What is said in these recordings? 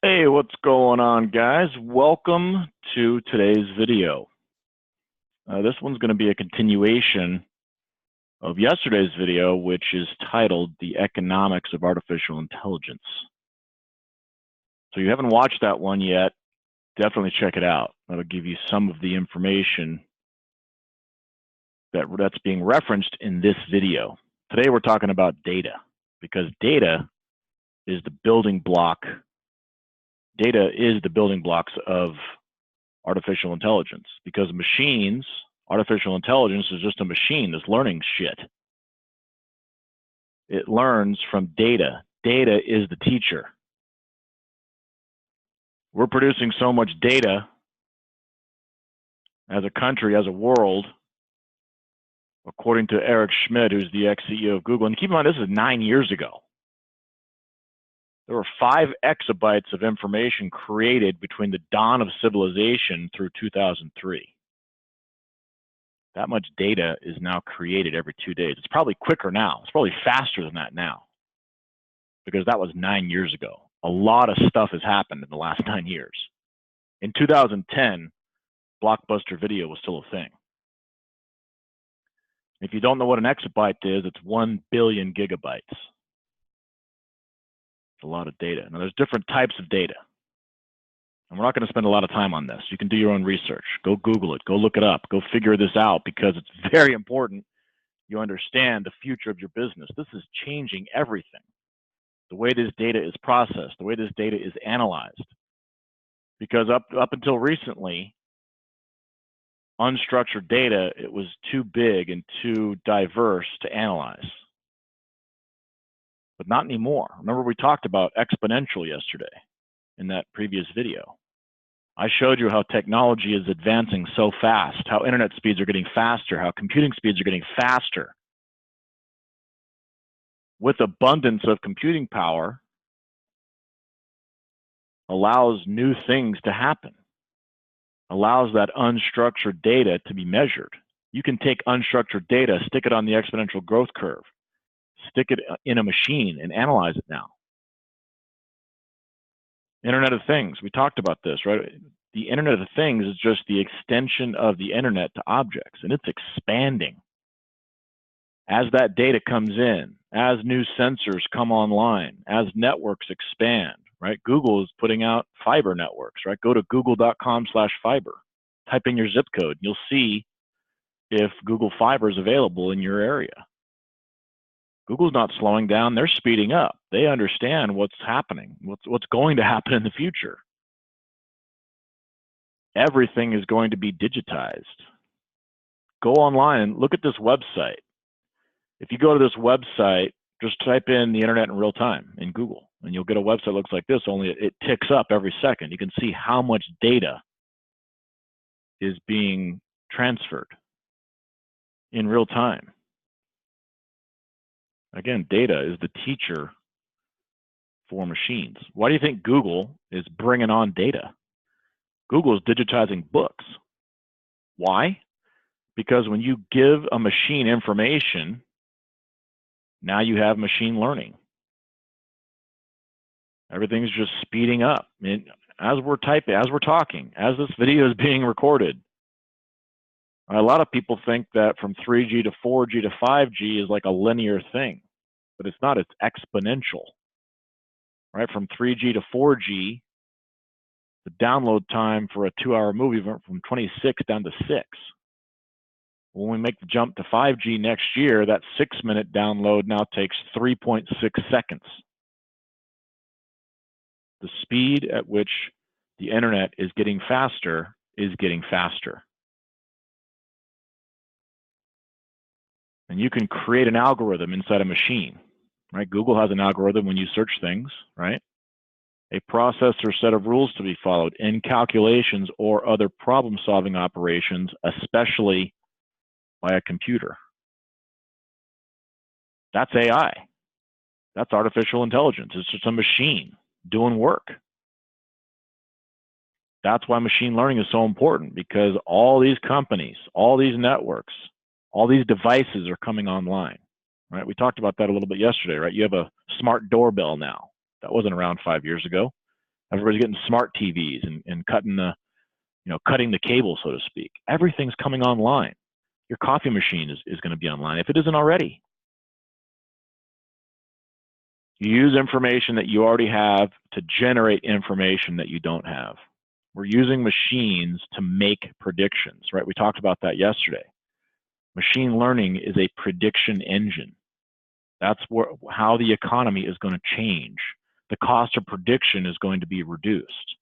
Hey, what's going on, guys? Welcome to today's video. This one's going to be a continuation of yesterday's video, which is titled The Economics of Artificial Intelligence. So if you haven't watched that one yet, definitely check it out. That'll give you some of the information that's being referenced in this video. Today we're talking about data, because data is the building block. Data is the building blocks of artificial intelligence, because machines, artificial intelligence is just a machine that's learning shit. It learns from data. Data is the teacher. We're producing so much data as a country, as a world, according to Eric Schmidt, who's the ex-CEO of Google. And keep in mind, this is 9 years ago. There were 5 exabytes of information created between the dawn of civilization through 2003. That much data is now created every 2 days. It's probably quicker now. It's probably faster than that now, because that was 9 years ago. A lot of stuff has happened in the last 9 years. In 2010, Blockbuster Video was still a thing. If you don't know what an exabyte is, it's 1 billion gigabytes. It's a lot of data. Now, there's different types of data. And we're not going to spend a lot of time on this. You can do your own research. Go Google it. Go look it up. Go figure this out, because it's very important you understand the future of your business. This is changing everything. The way this data is processed, the way this data is analyzed. Because up until recently, unstructured data, it was too big and too diverse to analyze. But not anymore. Remember, we talked about exponential yesterday in that previous video. I showed you how technology is advancing so fast, how internet speeds are getting faster, how computing speeds are getting faster. With abundance of computing power allows new things to happen, allows that unstructured data to be measured. You can take unstructured data, stick it on the exponential growth curve, stick it in a machine and analyze it now. Internet of Things, we talked about this, right? The Internet of Things is just the extension of the internet to objects, and it's expanding. As that data comes in, as new sensors come online, as networks expand, right? Google is putting out fiber networks, right? Go to google.com/fiber, type in your zip code, and you'll see if Google Fiber is available in your area. Google's not slowing down, they're speeding up. They understand what's happening, what's going to happen in the future. Everything is going to be digitized. Go online and look at this website. If you go to this website, just type in the internet in real time in Google, and you'll get a website that looks like this, only it ticks up every second. You can see how much data is being transferred in real time. Again, data is the teacher for machines. Why do you think Google is bringing on data? Google is digitizing books. Why? Because when you give a machine information, now you have machine learning. Everything's just speeding up. I mean, as we're typing, as we're talking, as this video is being recorded, a lot of people think that from 3G to 4G to 5G is like a linear thing, but it's not. It's exponential, right? From 3G to 4G, the download time for a 2-hour movie went from 26 down to 6. When we make the jump to 5G next year, that 6-minute download now takes 3.6 seconds. The speed at which the internet is getting faster is getting faster. And you can create an algorithm inside a machine, right? Google has an algorithm when you search things, right? A process or set of rules to be followed in calculations or other problem-solving operations, especially by a computer. That's AI. That's artificial intelligence. It's just a machine doing work. That's why machine learning is so important, because all these companies, all these networks, all these devices are coming online, right? We talked about that a little bit yesterday, right? You have a smart doorbell now. That wasn't around 5 years ago. Everybody's getting smart TVs and cutting the cable, so to speak. Everything's coming online. Your coffee machine is going to be online if it isn't already. You use information that you already have to generate information that you don't have. We're using machines to make predictions, right? We talked about that yesterday. Machine learning is a prediction engine. That's how the economy is going to change. The cost of prediction is going to be reduced.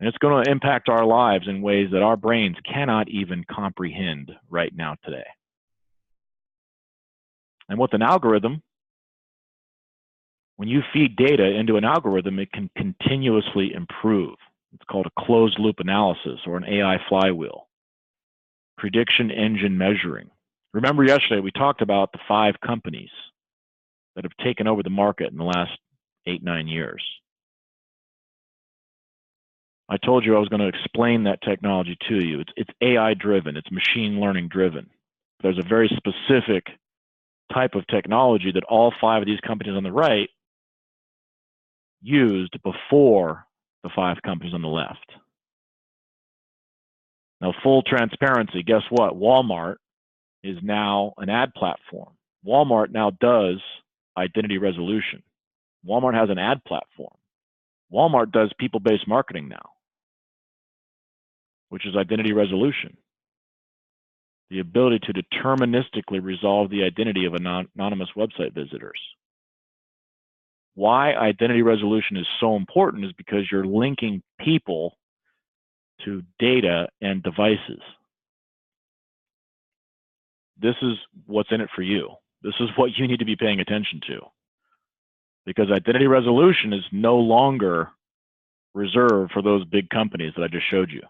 And it's going to impact our lives in ways that our brains cannot even comprehend right now today. And with an algorithm, when you feed data into an algorithm, it can continuously improve. It's called a closed loop analysis or an AI flywheel. Prediction engine measuring. Remember yesterday we talked about the 5 companies that have taken over the market in the last 8-9 years. I told you I was going to explain that technology to you. It's AI driven, it's machine learning driven. There's a very specific type of technology that all 5 of these companies on the right used before the 5 companies on the left. Now, full transparency, guess what? Walmart is now an ad platform. Walmart now does identity resolution. Walmart has an ad platform. Walmart does people-based marketing now, which is identity resolution. The ability to deterministically resolve the identity of anonymous website visitors. Why identity resolution is so important is because you're linking people to data and devices. This is what's in it for you. This is what you need to be paying attention to. Because identity resolution is no longer reserved for those big companies that I just showed you.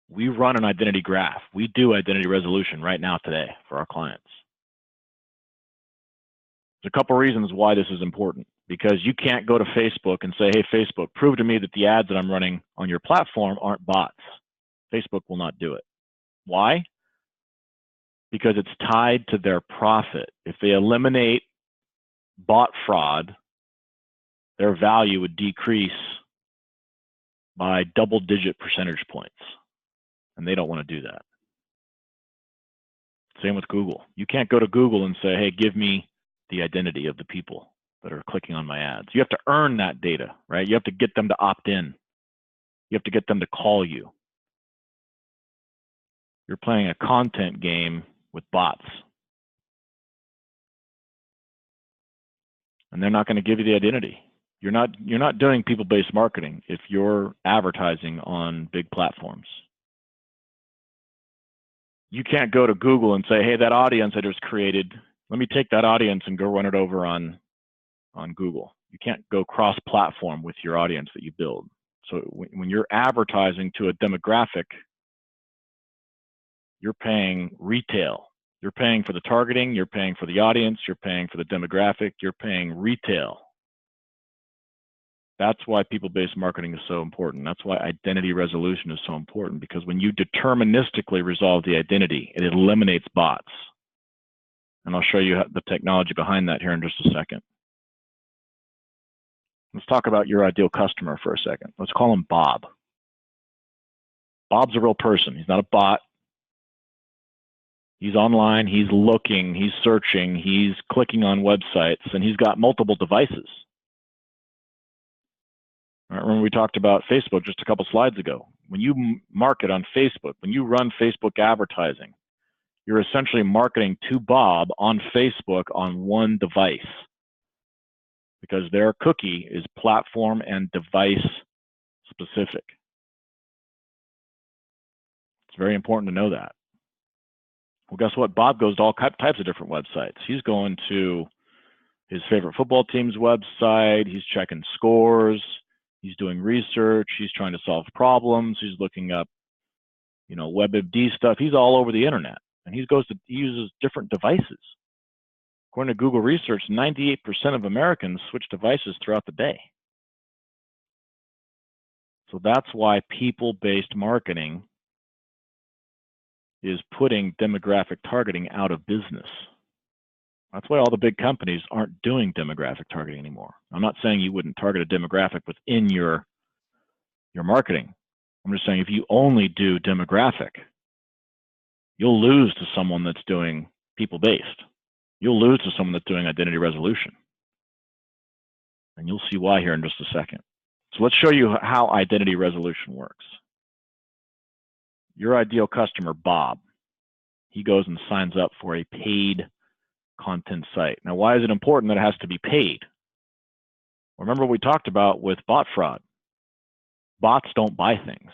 We run an identity graph. We do identity resolution right now today for our clients. There's a couple reasons why this is important. Because you can't go to Facebook and say, hey, Facebook, prove to me that the ads that I'm running on your platform aren't bots. Facebook will not do it. Why? Because it's tied to their profit. If they eliminate bot fraud, their value would decrease by double-digit percentage points. And they don't want to do that. Same with Google. You can't go to Google and say, hey, give me the identity of the people that are clicking on my ads. You have to earn that data, right? You have to get them to opt in. You have to get them to call you. You're playing a content game with bots. And they're not going to give you the identity. You're not doing people-based marketing if you're advertising on big platforms. You can't go to Google and say, hey, that audience I just created, let me take that audience and go run it over on Google. You can't go cross-platform with your audience that you build. So when you're advertising to a demographic, you're paying retail. You're paying for the targeting, you're paying for the audience, you're paying for the demographic, you're paying retail. That's why people-based marketing is so important. That's why identity resolution is so important, because when you deterministically resolve the identity, it eliminates bots. And I'll show you the technology behind that here in just a second. Let's talk about your ideal customer for a second. Let's call him Bob. Bob's a real person. He's not a bot. He's online, he's looking, he's searching, he's clicking on websites, and he's got multiple devices. All right, remember we talked about Facebook just a couple slides ago. When you market on Facebook, when you run Facebook advertising, you're essentially marketing to Bob on Facebook on one device, because their cookie is platform and device specific. It's very important to know that. Well, guess what? Bob goes to all types of different websites. He's going to his favorite football team's website. He's checking scores. He's doing research. He's trying to solve problems. He's looking up, WebMD stuff. He's all over the internet, and he uses different devices. According to Google research, 98% of Americans switch devices throughout the day. So that's why people-based marketing is putting demographic targeting out of business. That's why all the big companies aren't doing demographic targeting anymore. I'm not saying you wouldn't target a demographic within your marketing. I'm just saying if you only do demographic, you'll lose to someone that's doing people-based. You'll lose to someone that's doing identity resolution. And you'll see why here in just a second. So let's show you how identity resolution works. Your ideal customer, Bob, he goes and signs up for a paid content site. Now, why is it important that it has to be paid? Remember what we talked about with bot fraud. Bots don't buy things.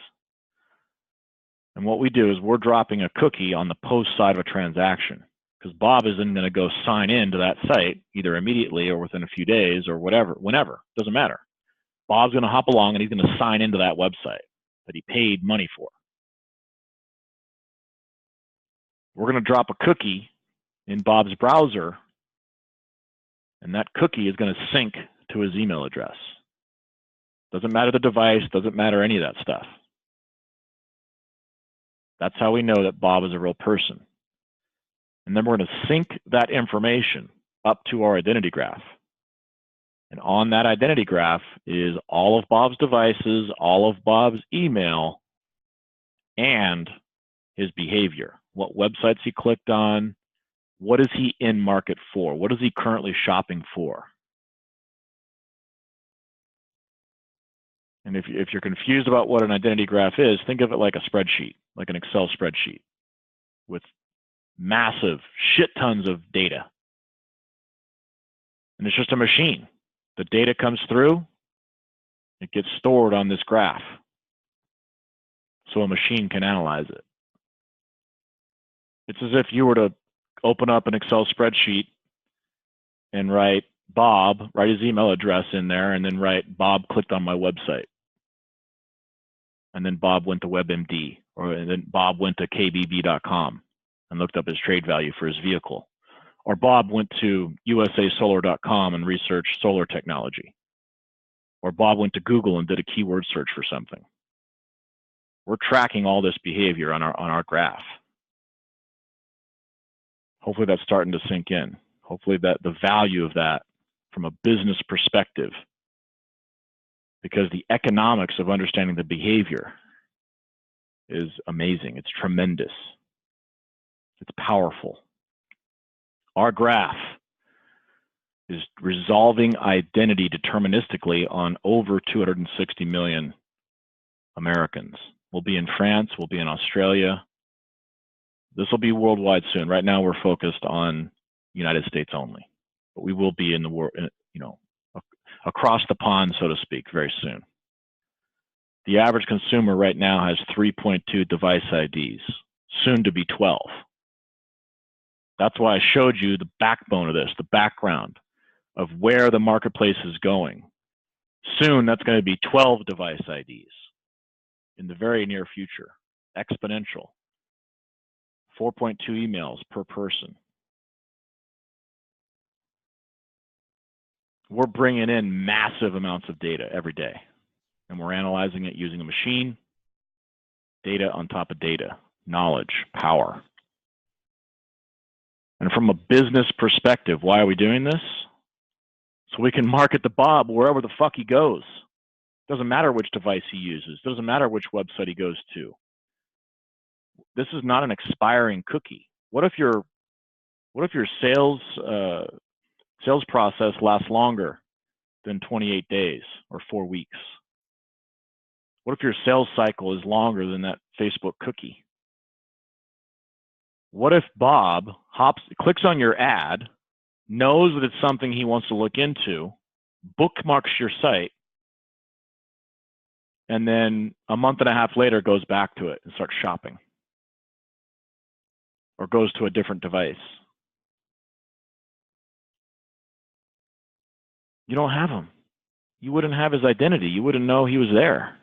And what we do is we're dropping a cookie on the post side of a transaction, because Bob isn't going to go sign in to that site either immediately or within a few days or whatever, whenever, doesn't matter. Bob's going to hop along and he's going to sign into that website that he paid money for. We're going to drop a cookie in Bob's browser, and that cookie is going to sync to his email address. Doesn't matter the device, doesn't matter any of that stuff. That's how we know that Bob is a real person. And then we're going to sync that information up to our identity graph. And on that identity graph is all of Bob's devices, all of Bob's email, and his behavior. What websites he clicked on, what is he in market for, what is he currently shopping for. And if you're confused about what an identity graph is, think of it like a spreadsheet, like an Excel spreadsheet with massive shit tons of data. And it's just a machine. The data comes through, it gets stored on this graph so a machine can analyze it. It's as if you were to open up an Excel spreadsheet and write Bob, write his email address in there, and then write Bob clicked on my website. And then Bob went to WebMD, or then Bob went to kbb.com and looked up his trade value for his vehicle. Or Bob went to usasolar.com and researched solar technology. Or Bob went to Google and did a keyword search for something. We're tracking all this behavior on our graph. Hopefully that's starting to sink in. Hopefully that the value of that from a business perspective, because the economics of understanding the behavior is amazing. It's tremendous. It's powerful. Our graph is resolving identity deterministically on over 260 million Americans. We'll be in France, we'll be in Australia. This will be worldwide soon. Right now we're focused on United States only, but we will be in the world, across the pond, so to speak, very soon. The average consumer right now has 3.2 device IDs, soon to be 12. That's why I showed you the backbone of this, the background of where the marketplace is going. Soon, that's going to be 12 device IDs in the very near future, exponential. 4.2 emails per person. We're bringing in massive amounts of data every day, and we're analyzing it using a machine, data on top of data, knowledge, power. And from a business perspective, why are we doing this? So we can market to Bob wherever the fuck he goes. Doesn't matter which device he uses. Doesn't matter which website he goes to. This is not an expiring cookie. What if your sales process lasts longer than 28 days or 4 weeks? What if your sales cycle is longer than that Facebook cookie? What if Bob clicks on your ad, knows that it's something he wants to look into, bookmarks your site, and then a month and a half later goes back to it and starts shopping? Or goes to a different device? You don't have him. You wouldn't have his identity. You wouldn't know he was there.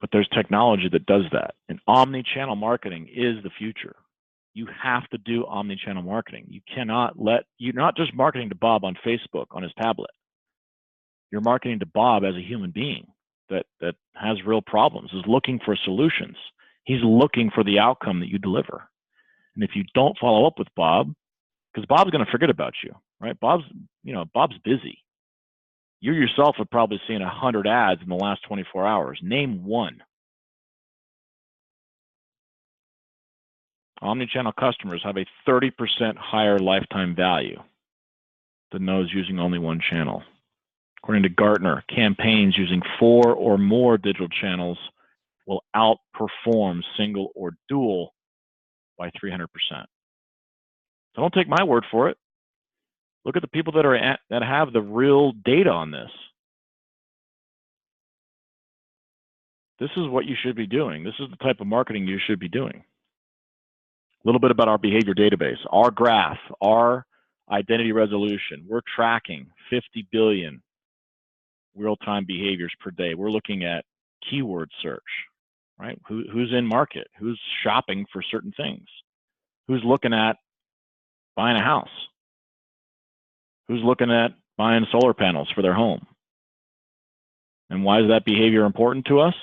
But there's technology that does that. And omni-channel marketing is the future. You have to do omni-channel marketing. You're not just marketing to Bob on Facebook on his tablet. You're marketing to Bob as a human being that has real problems, is looking for solutions. He's looking for the outcome that you deliver. And if you don't follow up with Bob, because Bob's going to forget about you, right? Bob's busy. You yourself have probably seen 100 ads in the last 24 hours. Name one. Omnichannel customers have a 30% higher lifetime value than those using only one channel. According to Gartner, campaigns using 4 or more digital channels will outperform single or dual by 300%. So don't take my word for it. Look at the people that have the real data on this. This is what you should be doing. This is the type of marketing you should be doing. A little bit about our behavior database, our graph, our identity resolution. We're tracking 50 billion real-time behaviors per day. We're looking at keyword search, right? Who's in market? Who's shopping for certain things? Who's looking at buying a house? Who's looking at buying solar panels for their home? And why is that behavior important to us?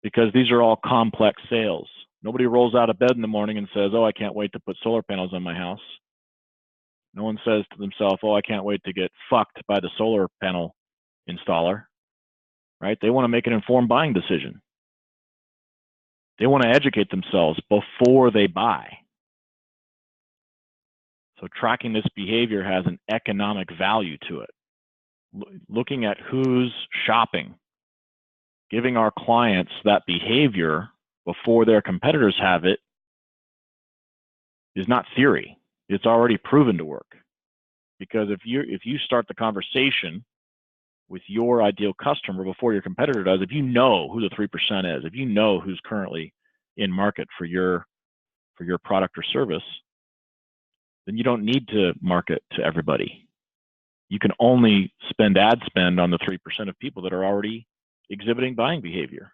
Because these are all complex sales. Nobody rolls out of bed in the morning and says, oh, I can't wait to put solar panels on my house. No one says to themselves, oh, I can't wait to get fucked by the solar panel installer, right? They want to make an informed buying decision. They want to educate themselves before they buy. So tracking this behavior has an economic value to it. Looking at who's shopping, giving our clients that behavior before their competitors have it is not theory. It's already proven to work. Because if you start the conversation with your ideal customer before your competitor does, if you know who the 3% is, if you know who's currently in market for your product or service, then you don't need to market to everybody. You can only spend ad spend on the 3% of people that are already exhibiting buying behavior.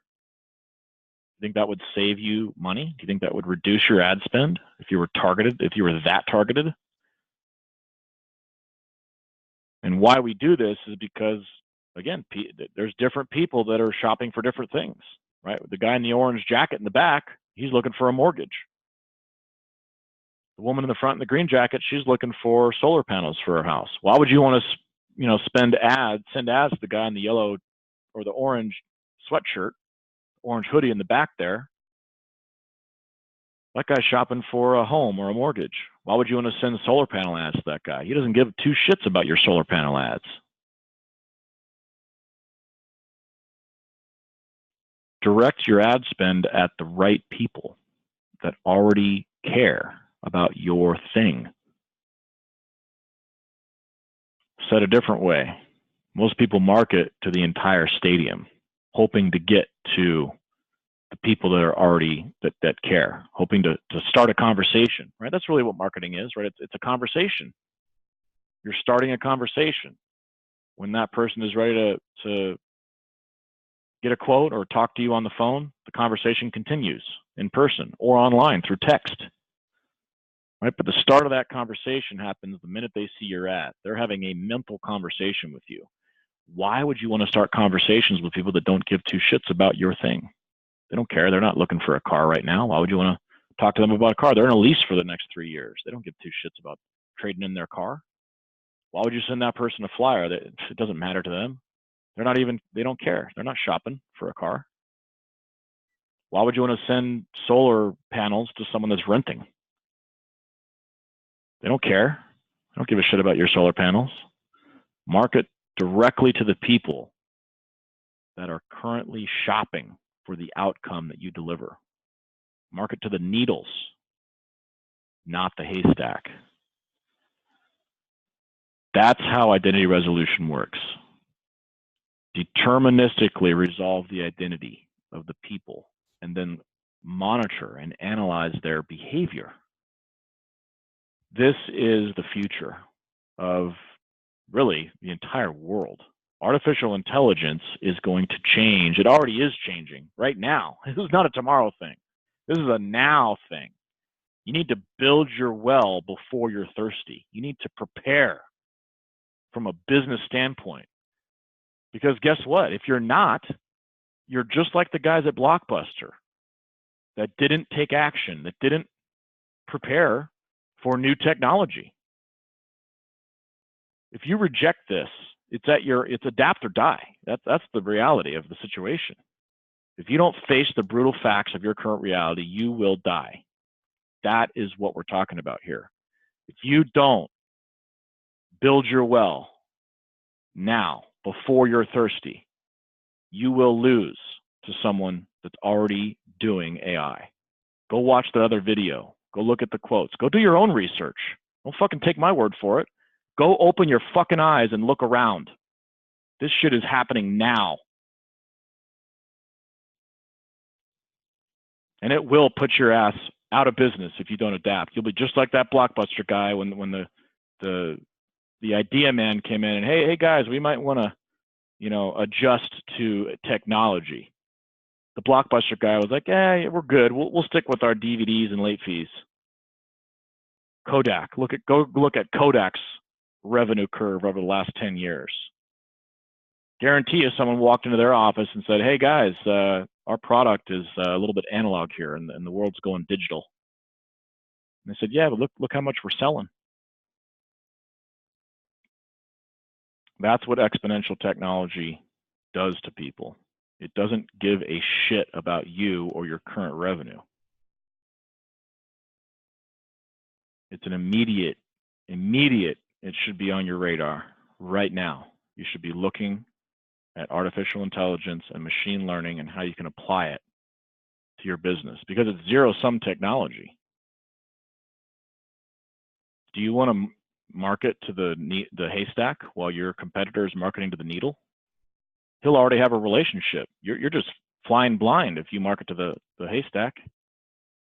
You think that would save you money? Do you think that would reduce your ad spend if you were targeted, if you were that targeted? And why we do this is because, again, there's different people that are shopping for different things, right? The guy in the orange jacket in the back, he's looking for a mortgage. The woman in the front in the green jacket, she's looking for solar panels for her house. Why would you want to, send ads to the guy in the yellow or the orange sweatshirt, orange hoodie in the back there? That guy's shopping for a home or a mortgage. Why would you want to send solar panel ads to that guy? He doesn't give two shits about your solar panel ads. Direct your ad spend at the right people that already care about your thing. Said a different way, most people market to the entire stadium, hoping to get to the people that are already that care, hoping to start a conversation, right? That's really what marketing is, right? It's a conversation. You're starting a conversation. When that person is ready to get a quote or talk to you on the phone, the conversation continues in person or online through text, right? But the start of that conversation happens the minute they see your ad. They're having a mental conversation with you. Why would you want to start conversations with people that don't give two shits about your thing? They don't care. They're not looking for a car right now. Why would you want to talk to them about a car? They're in a lease for the next 3 years. They don't give two shits about trading in their car. Why would you send that person a flyer? It doesn't matter to them. They don't care. They're not shopping for a car. Why would you want to send solar panels to someone that's renting? They don't care. They don't give a shit about your solar panels. Market directly to the people that are currently shopping for the outcome that you deliver. Market to the needles, not the haystack. That's how identity resolution works. Deterministically resolve the identity of the people and then monitor and analyze their behavior. This is the future of really the entire world. Artificial intelligence is going to change. It already is changing right now. This is not a tomorrow thing. This is a now thing. You need to build your well before you're thirsty. You need to prepare from a business standpoint. Because guess what? If you're not, you're just like the guys at Blockbuster that didn't take action, that didn't prepare for new technology. If you reject this, it's adapt or die. That's the reality of the situation. If you don't face the brutal facts of your current reality, you will die. That is what we're talking about here. If you don't build your well now, before you're thirsty, you will lose to someone that's already doing AI. Go watch the other video. Go look at the quotes. Go do your own research. Don't fucking take my word for it. Go open your fucking eyes and look around. This shit is happening now. And it will put your ass out of business if you don't adapt. You'll be just like that Blockbuster guy when the idea man came in and, hey guys, we might want to, adjust to technology. The Blockbuster guy was like, yeah, we're good. We'll stick with our DVDs and late fees. Kodak, go look at Kodak's revenue curve over the last 10 years. Guarantee if someone walked into their office and said, hey guys, our product is a little bit analog here and the world's going digital. And they said, yeah, but look how much we're selling. That's what exponential technology does to people. It doesn't give a shit about you or your current revenue. It's an immediate, it should be on your radar right now. You should be looking at artificial intelligence and machine learning and how you can apply it to your business, because it's zero-sum technology. Do you want to market to the haystack while your competitor is marketing to the needle? He'll already have a relationship. You're just flying blind if you market to the haystack.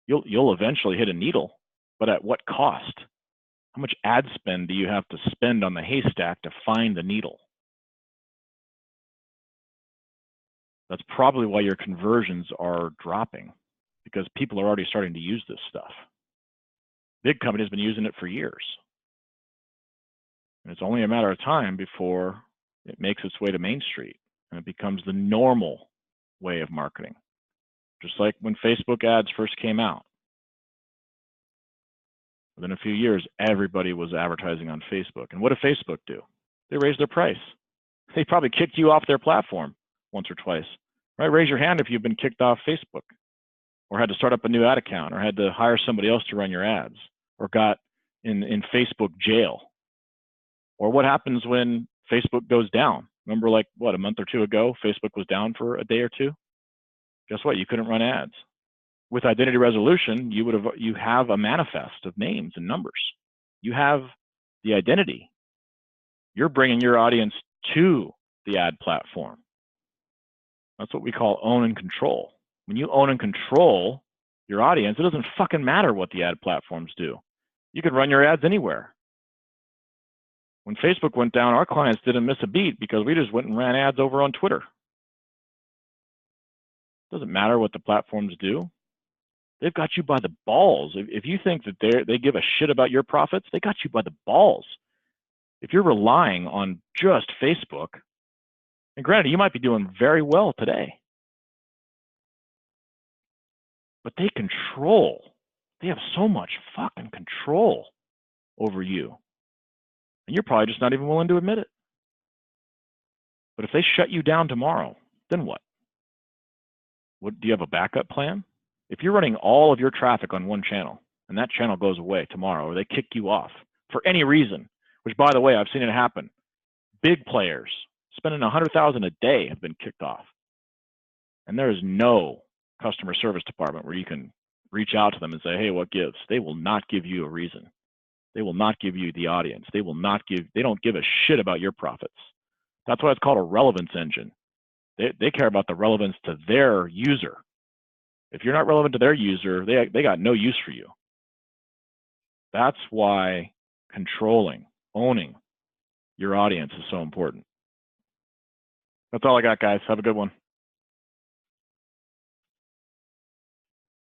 You'll eventually hit a needle, but at what cost? How much ad spend do you have to spend on the haystack to find the needle? That's probably why your conversions are dropping, because people are already starting to use this stuff. Big companies have been using it for years. And it's only a matter of time before it makes its way to Main Street and it becomes the normal way of marketing. Just like when Facebook ads first came out. Within a few years, everybody was advertising on Facebook. And what did Facebook do? They raised their price. They probably kicked you off their platform once or twice. Right? Raise your hand if you've been kicked off Facebook, or had to start up a new ad account, or had to hire somebody else to run your ads, or got in Facebook jail. Or what happens when Facebook goes down? Remember, like, what, a month or two ago, Facebook was down for a day or two? Guess what? You couldn't run ads. With identity resolution, you have a manifest of names and numbers. You have the identity. You're bringing your audience to the ad platform. That's what we call own and control. When you own and control your audience, it doesn't fucking matter what the ad platforms do. You can run your ads anywhere. When Facebook went down, our clients didn't miss a beat because we just went and ran ads over on Twitter. It doesn't matter what the platforms do. They've got you by the balls. If you think that they give a shit about your profits, they got you by the balls. If you're relying on just Facebook, and granted, you might be doing very well today, but they control. They have so much fucking control over you. And you're probably just not even willing to admit it. But if they shut you down tomorrow, then what? Do you have a backup plan? If you're running all of your traffic on one channel and that channel goes away tomorrow, or they kick you off for any reason, which, by the way, I've seen it happen. Big players spending $100,000 a day have been kicked off. And there is no customer service department where you can reach out to them and say, hey, what gives? They will not give you a reason. They will not give you the audience. They don't give a shit about your profits. That's why it's called a relevance engine. They care about the relevance to their user. If you're not relevant to their user, they got no use for you. That's why controlling, owning your audience is so important. That's all I got, guys. Have a good one.